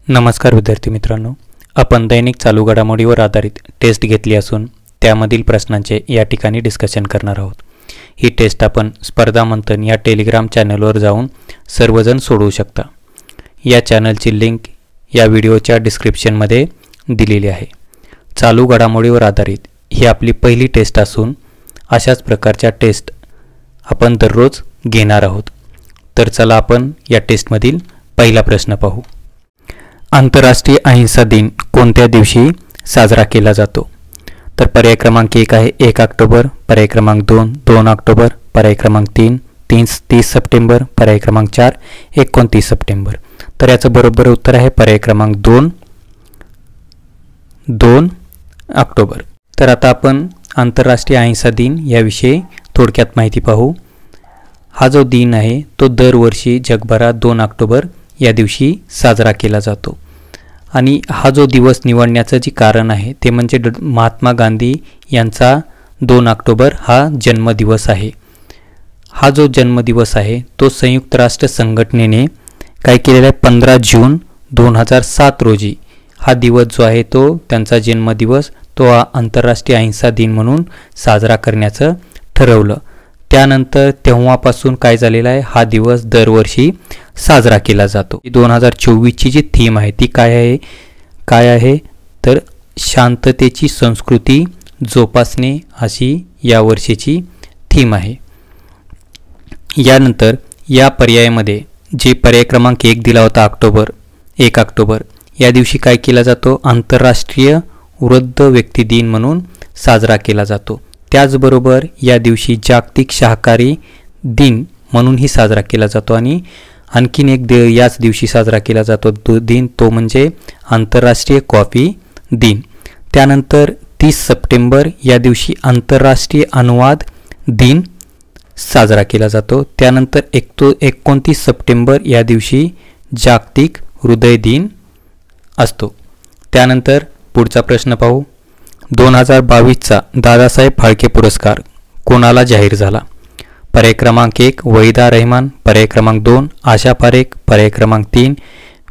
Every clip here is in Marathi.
नमस्कार विद्यार्थी मित्रांनो, आपण दैनिक चालू घडामोडीवर आधारित टेस्ट घेतली असून त्यामधील प्रश्नांचे या ठिकाणी डिस्कशन करणार आहोत। ही टेस्ट आपण स्पर्धा मंथन या टेलिग्राम चॅनलवर जाऊन सर्वजण सोडवू शकता। या चॅनलची लिंक या व्हिडिओच्या डिस्क्रिप्शनमध्ये दिलेली आहे। चालू घडामोडीवर आधारित ही आपली पहिली टेस्ट असून अशाच प्रकारच्या टेस्ट आपण दररोज घेणार आहोत। तर चला आपण या टेस्टमधील पहिला प्रश्न पाहू। आंतरराष्ट्रीय अहिंसा दिन कोणत्या दिवशी साजरा केला जातो? तर पर्याय क्रमांक 1 आहे 1 ऑक्टोबर, पर्याय क्रमांक 2 2 ऑक्टोबर, पर्याय क्रमांक 3 30 सप्टेंबर, पर्याय क्रमांक 4 29 सप्टेंबर। तर याचं बरोबर उत्तर आहे पर्याय क्रमांक 2 ऑक्टोबर। तर आता आपण आंतरराष्ट्रीय अहिंसा दिन याविषयी थोडक्यात माहिती पाहू। हा जो दिन आहे तो दरवर्षी जगभरात 2 ऑक्टोबर या दिवशी साजरा केला जातो आणि हा जो दिवस निवडण्याचं जे कारण आहे ते म्हणजे महात्मा गांधी यांचा 2 ऑक्टोबर हा जन्मदिवस आहे। हा जो जन्मदिवस आहे तो संयुक्त राष्ट्र संघटनेने काय केलेला आहे 15 जून 2007 रोजी हा दिवस जो आहे तो त्यांचा जन्मदिवस तो आंतरराष्ट्रीय अहिंसा दिन म्हणून साजरा करण्याचं ठरवलं। त्यानंतर तेव्हापासून काय झालेलं आहे हा दिवस दरवर्षी साजरा केला जातो। 2024 ची जी थीम आहे ती काय आहे तर शांततेची संस्कृती जोपासणे अशी या वर्षीची थीम आहे। यानंतर या पर्यायामध्ये जे पर्याय क्रमांक 1 दिला होता 1 ऑक्टोबर या दिवशी काय केला जातो आंतरराष्ट्रीय वृद्ध व्यक्ती दिन म्हणून साजरा केला जातो। त्याचबरोबर या दिवशी जागतिक शाकाहारी दिन म्हणूनही साजरा केला जातो आणि आणखीन एक याच दिवशी साजरा केला जातो दिन तो म्हणजे आंतरराष्ट्रीय कॉफी दिन। त्यानंतर 30 सप्टेंबर या दिवशी आंतरराष्ट्रीय अनुवाद दिन साजरा केला जातो। त्यानंतर 29 सप्टेंबर या दिवशी जागतिक हृदय दिन असतो। त्यानंतर पुढचा प्रश्न पाहू। 2022चा दादासाहेब फाळके पुरस्कार कोणाला जाहीर झाला? पर्याय क्रमांक 1 वहीदा रहमान, पर्याय क्रमांक 2 आशा पारेख, पर्याय क्रमांक 3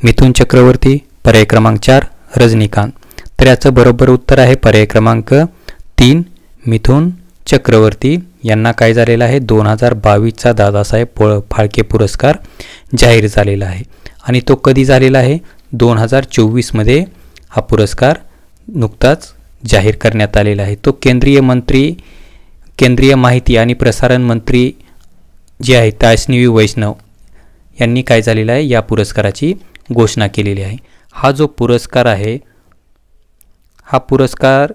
मिथुन चक्रवर्ती, पर्याय क्रमांक 4 रजनीकांत। तर याचं बरोबर उत्तर आहे पर्याय क्रमांक 3 मिथुन चक्रवर्ती यांना काय झालेला आहे 2022चा दादासाहेब फाळके पुरस्कार जाहीर झालेला आहे आणि तो कधी झालेला आहे 2024 मध्ये हा पुरस्कार नुकताच जाहीर करण्यात आलेला आहे। तो केंद्रीय माहिती आणि प्रसारण मंत्री जे आहेत अश्विनी वैष्णव यांनी काय झालेला आहे या पुरस्काराची घोषणा केलेली आहे। हा जो पुरस्कार आहे हा पुरस्कार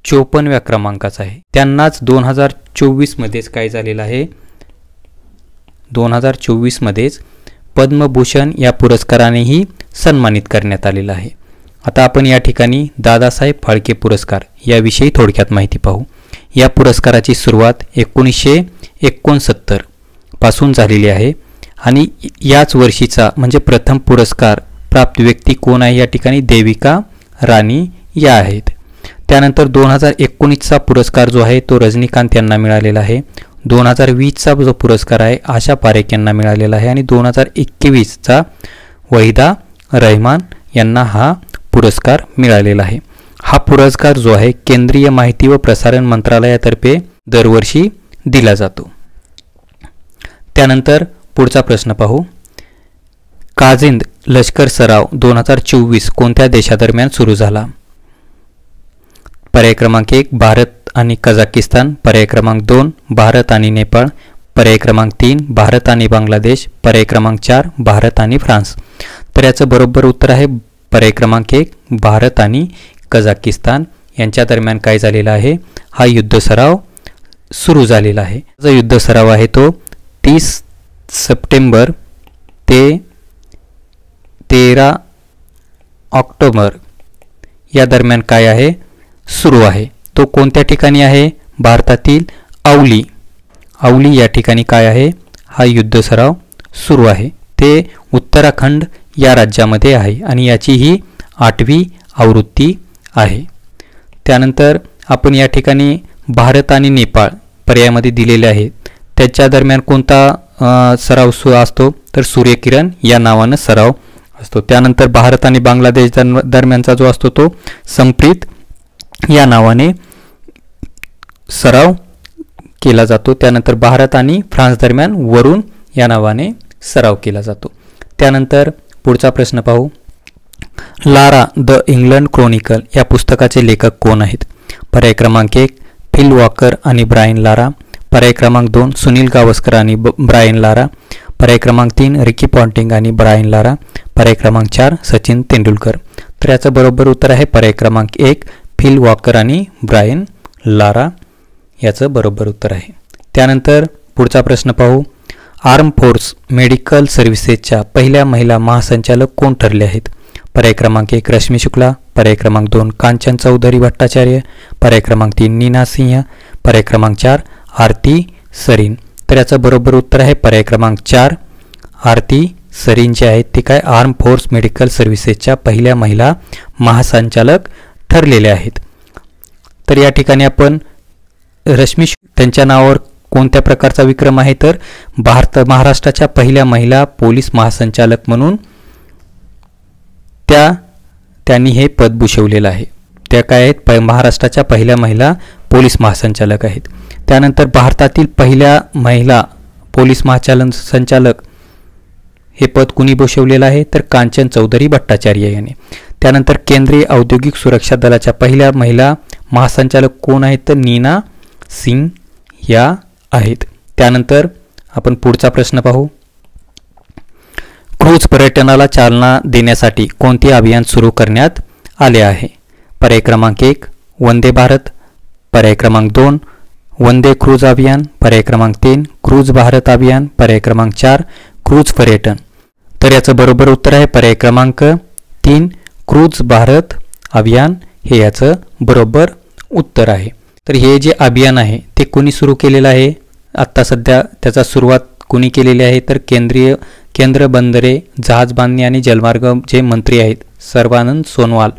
54व्या क्रमांकाचा आहे। त्यांनाच 2024 मध्येच काय झालेलं आहे 2024 मध्येच पद्मभूषण या पुरस्कारानेही सन्मानित करण्यात आलेला आहे। आता आपण या ठिकाणी दादासाहेब फाळके पुरस्कार याविषयी थोडक्यात माहिती पाहू। या पुरस्काराची सुरुवात 1969 पासून झालेली आहे आणि याच वर्षीचा म्हणजे प्रथम पुरस्कार प्राप्त व्यक्ती कोण आहे या ठिकाणी देविका राणी या आहेत। त्यानंतर 2019चा पुरस्कार जो आहे तो रजनीकांत यांना मिळालेला आहे। 2020चा जो पुरस्कार आहे आशा पारेख यांना मिळालेला आहे आणि 2021चा वहीदा रहमान यांना हा पुरस्कार मिळालेला आहे। हा पुरस्कार जो आहे केंद्रीय माहिती व प्रसारण मंत्रालयातर्फे दरवर्षी दिला जातो। त्यानंतर पुढचा प्रश्न पाहू। काजिंद लष्कर सराव 2024 कोणत्या देशादरम्यान सुरू झाला? पर्याय क्रमांक 1 भारत आणि कझाकिस्तान, पर्याय क्रमांक 2 भारत आणि नेपाळ, पर्याय क्रमांक 3 भारत आणि बांगलादेश, पर्याय क्रमांक 4 भारत आणि फ्रान्स। तर याचं बरोबर उत्तर आहे पर्याय क्रमांक 1 भारत आणि कझाकिस्तान यांच्या दरम्यान काय झालेला आहे हा युद्ध सराव सुरू झालेला आहे। जो युद्ध सराव आहे तो 30 सप्टेंबर ते 13 ऑक्टोबर या दरम्यान काय आहे सुरू आहे। तो कोणत्या ठिकाणी आहे भारतातील औली या ठिकाणी काय आहे हा युद्ध सराव सुरू आहे। ते उत्तराखंड या राज्यामध्ये आहे आणि याची ही 8वी आवृत्ती आहे। त्यानंतर आपण या ठिकाणी भारत आणि नेपाळ पर्यायामध्ये दिलेले आहेत त्याच्या दरम्यान कोणता सराव असतो तर सूर्यकिरण या नावाने सराव असतो. त्यानंतर भारत आणि बांगलादेश दरम्यानचा जो असतो तो संप्रीत या नावाने सराव केला जातो. त्यानंतर भारत आणि फ्रान्स दरम्यान वरुण या नावाने सराव केला जातो. त्यानंतर पुढचा प्रश्न पाहू. लारा द इंग्लंड क्रॉनिकल या पुस्तकाचे लेखक कोण आहेत? पर्याय क्रमांक 1 फिल वॉकर आणि ब्रायन लारा. पर्याय क्रमांक 2 सुनील गावस्कर आणि ब्रायन लारा. पर्याय क्रमांक 3 रिकी पॉन्टिंग आणि ब्रायन लारा. पर्याय क्रमांक 4 सचिन तेंडुलकर. तर याचं बरोबर उत्तर आहे पर्याय क्रमांक 1 फिल वॉकर आणि ब्रायन लारा याचं बरोबर उत्तर आहे. त्यानंतर पुढचा प्रश्न पाहू. आर्म फोर्स मेडिकल सर्व्हिसेसच्या पहिल्या महिला महासंचालक कोण ठरले आहेत? पर्याय क्रमांक 1 रश्मी शुक्ला. पर्याय क्रमांक 2 कांचन चौधरी भट्टाचार्य. पर्याय क्रमांक 3 नीना सिंह. पर्याय क्रमांक 4 आरती सरीन. तर याचं बरोबर उत्तर आहे पर्याय क्रमांक 4 आरती सरीन जे आहेत ते काय आर्म फोर्स मेडिकल सर्व्हिसेसच्या पहिल्या महिला महासंचालक ठरलेल्या आहेत. तर या ठिकाणी आपण रश्मी त्यांच्या नावावर कोणत्या प्रकारचा विक्रम आहे तर महाराष्ट्राच्या पहिल्या महिला पोलीस महासंचालक म्हणून त्यांनी हे पद भूषवलेलं आहे. त्या काय आहेत महाराष्ट्राच्या पहिल्या महिला पोलीस महासंचालक आहेत. त्यानंतर भारतातील पहिल्या महिला पोलीस महासंचालक हे पद कुणी भूषवलेलं आहे तर कांचन चौधरी भट्टाचार्य यांनी. त्यानंतर केंद्रीय औद्योगिक सुरक्षा दलाच्या पहिल्या महिला महासंचालक कोण आहेत तर नीना सिंग या आहेत. त्यानंतर आपण पुढचा प्रश्न पाहू. क्रूज पर्यटनाला चालना देण्यासाठी कोणते अभियान सुरू करण्यात आले आहे? पर्याय क्रमांक 1 वंदे भारत. पर्याय क्रमांक 2 वंदे क्रूज अभियान. पर्याय क्रमांक 3 क्रूज भारत अभियान. पर्याय क्रमांक 4 क्रूज पर्यटन. तर याचं बरोबर उत्तर आहे पर्याय क्रमांक 3 क्रूज भारत अभियान हे याचं बरोबर उत्तर आहे. तर हे जे अभियान आहे ते कुणी सुरू केलेलं आहे? आत्ता सध्या त्याचा सुरुवात कुणी केलेली आहे तर केंद्र बंदरे जहाज बांधणी आणि जलमार्ग जे मंत्री आहेत सर्बानंद सोनोवाल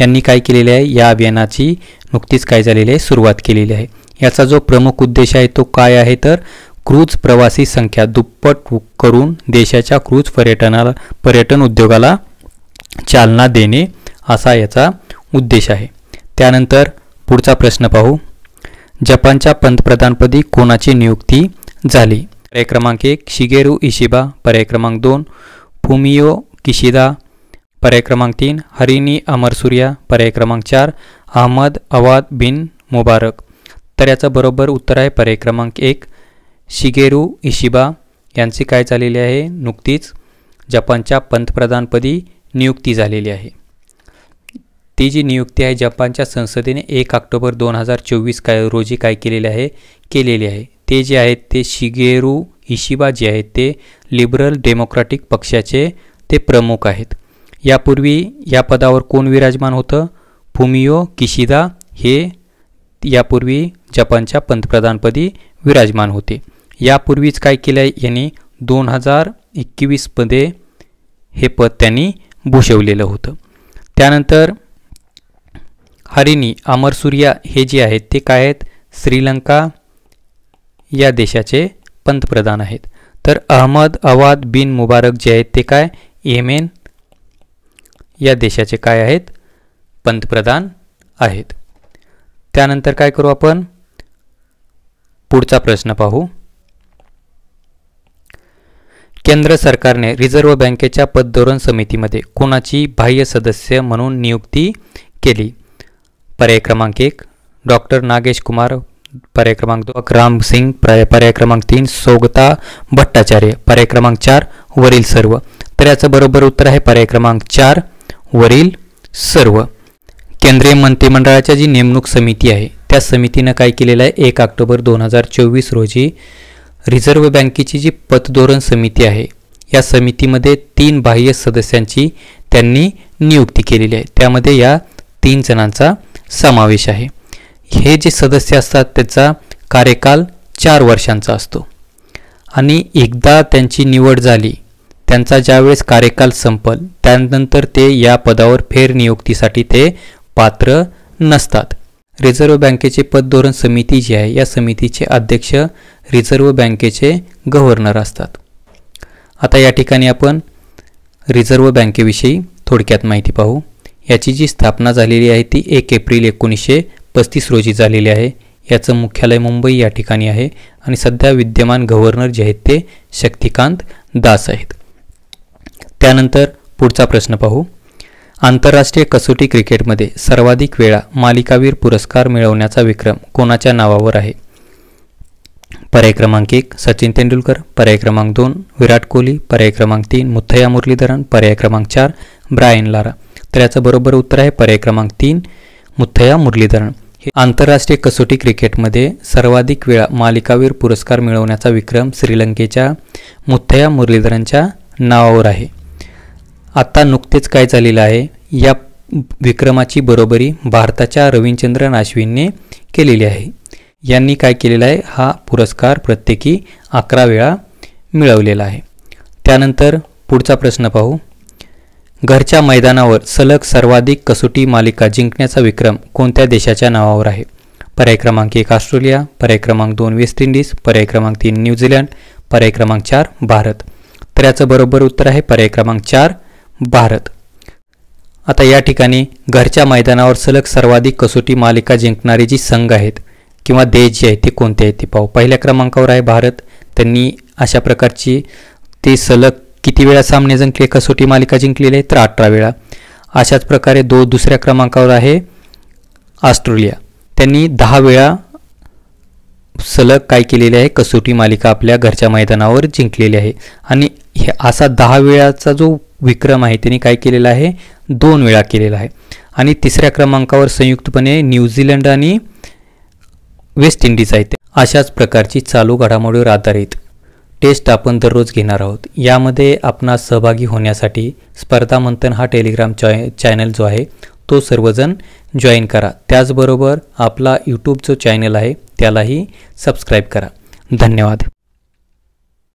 यांनी काय केलेले आहे या अभियानाची नुकतीच काय झालेली आहे सुरुवात केलेली आहे. याचा जो प्रमुख उद्देश आहे तो काय आहे तर क्रूज प्रवासी संख्या दुप्पट करून देशाच्या क्रूज पर्यटन उद्योगाला चालना देणे असा याचा उद्देश आहे. त्यानंतर पुढचा प्रश्न पाहू. जपानच्या पंतप्रधानपदी कोणाची नियुक्ती झाली? पर्याय क्रमांक 1 शिगेरू इशिबा. पर्याय क्रमांक 2 फुमियो किशिदा. पर्याय क्रमांक 3 हरिनी अमरसूर्या. पर्याय क्रमांक 4 अहमद अवाद बिन मुबारक. तर याचं बरोबर उत्तर आहे पर्याय क्रमांक 1 शिगेरू इशिबा यांची काय झालेली आहे नुकतीच जपानच्या पंतप्रधानपदी नियुक्ती झालेली आहे. ती जी नियुक्ती आहे जपानच्या संसदेने 1 ऑक्टोबर 2024 रोजी काय केलेली आहे ते जे आहेत ते शिगेरू इशिबा जे आहेत ते लिबरल डेमोक्रॅटिक पक्षाचे ते प्रमुख आहेत. यापूर्वी या पदावर कोण विराजमान होतं? फुमियो किशिदा हे यापूर्वी जपानच्या पंतप्रधानपदी विराजमान होते. यापूर्वीच काय केलं आहे यांनी 2021 मध्ये हे पद त्यांनी भूषवलेलं होतं. त्यानंतर हरिनी अमरसूर्या हे जे आहेत ते काय आहेत श्रीलंका या देशाचे पंतप्रधान आहेत. तर अहमद अवाद बिन मुबारक जे आहेत ते काय येमेन या देशाचे काय आहेत पंतप्रधान आहेत. त्यानंतर काय करू आपण पुढचा प्रश्न पाहू. केंद्र सरकारने रिझर्व्ह बँकेच्या पतधोरण समितीमध्ये कोणाची बाह्य सदस्य म्हणून नियुक्ती केली? पर्याय क्रमांक 1 डॉक्टर नागेश कुमार. पर्याय क्रमांक 2 राम सिंग. पर्याय क्रमांक 3 सौगता भट्टाचार्य. पर्याय क्रमांक 4 वरील सर्व. तर याचं बरोबर उत्तर आहे पर्याय क्रमांक 4 वरील सर्व. केंद्रीय मंत्रिमंडळाची जी नेमणूक समिती आहे त्या समितीनं काय केलेलं आहे 1 ऑक्टोबर 2024 रोजी रिझर्व्ह बँकेची जी पतधोरण समिती आहे या समितीमध्ये 3 बाह्य सदस्यांची त्यांनी नियुक्ती केलेली आहे. त्यामध्ये या 3 जणांचा समावेश आहे. हे जे सदस्य असतात त्याचा कार्यकाल 4 वर्षांचा असतो आणि एकदा त्यांची निवड झाली त्यांचा ज्यावेळेस कार्यकाल संपल त्यानंतर ते या पदावर फेरनियुक्तीसाठी ते पात्र नसतात. रिझर्व्ह बँकेचे पतधोरण समिती जी आहे या समितीचे अध्यक्ष रिझर्व्ह बँकेचे गव्हर्नर असतात. आता या ठिकाणी आपण रिझर्व्ह बँकेविषयी थोडक्यात माहिती पाहू. याची जी स्थापना झालेली आहे ती 1 एप्रिल 1935 रोजी झालेली आहे. याचं मुख्यालय मुंबई या ठिकाणी आहे आणि सध्या विद्यमान गव्हर्नर जे आहेत ते शक्तिकांत दास आहेत. त्यानंतर पुढचा प्रश्न पाहू. आंतरराष्ट्रीय कसोटी क्रिकेटमध्ये सर्वाधिक वेळा मालिकावीर पुरस्कार मिळवण्याचा विक्रम कोणाच्या नावावर आहे? पर्याय क्रमांक 1 सचिन तेंडुलकर, पर्याय क्रमांक 2 विराट कोहली, पर्याय क्रमांक 3 मुथय्या मुरलीधरन, पर्याय क्रमांक 4 ब्रायन लारा. तर याचं बरोबर उत्तर आहे पर्याय क्रमांक 3 मुथय्या मुरलीधरन. हे आंतरराष्ट्रीय कसोटी क्रिकेटमध्ये सर्वाधिक वेळा मालिकावीर पुरस्कार मिळवण्याचा विक्रम श्रीलंकेच्या मुथय्या मुरलीधरनच्या नावावर आहे. आता नुकतेच काय झालेलं आहे, या विक्रमाची बरोबरी भारताच्या रविचंद्रन अश्विनने केलेली आहे. यांनी काय केलेलं आहे, हा पुरस्कार प्रत्येकी 11 वेळा मिळवलेला आहे. त्यानंतर पुढचा प्रश्न पाहू. घरच्या मैदानावर सलग सर्वाधिक कसोटी मालिका जिंकण्याचा विक्रम कोणत्या देशाच्या नावावर आहे? पर्याय क्रमांक 1 ऑस्ट्रेलिया, पर्याय क्रमांक 2 वेस्ट इंडिज, पर्याय क्रमांक 3 न्यूझीलंड, पर्याय क्रमांक 4 भारत. तर याचं बरोबर उत्तर आहे पर्याय क्रमांक 4 भारत. आता या ठिकाणी घरच्या मैदानावर सलग सर्वाधिक कसोटी मालिका जिंकणारे जी संघ आहेत किंवा देश जे आहेत ते कोणते आहेत ते पाहू. पहिल्या क्रमांकावर आहे भारत. त्यांनी अशा प्रकारची ते सलग किती वेळा सामने जिंकले, कसोटी मालिका जिंकलेली आहे तर 18 वेळा. अशाच प्रकारे दुसऱ्या क्रमांकावर आहे ऑस्ट्रेलिया. त्यांनी 10 वेळा सलग काय केलेले आहे, कसोटी मालिका आपल्या घरच्या मैदानावर जिंकलेली आहे. आणि हे असा 10 वेळाचा जो विक्रम आहे त्यांनी काय केलेला आहे, 2 वेळा केलेला आहे. आणि तिसऱ्या क्रमांकावर संयुक्तपणे न्यूझीलंड आणि वेस्ट इंडिज आहेत. अशाच प्रकारची चालू घडामोडीवर आधारित टेस्ट आपण दररोज घेणार आहोत. यामध्ये आपणास सहभागी होण्यासाठी स्पर्धा मंथन हा टेलिग्राम चॅनल जो आहे तो सर्वजण जॉईन करा. त्याचबरोबर आपला यूट्यूब जो चॅनल आहे त्यालाही सबस्क्राईब करा. धन्यवाद.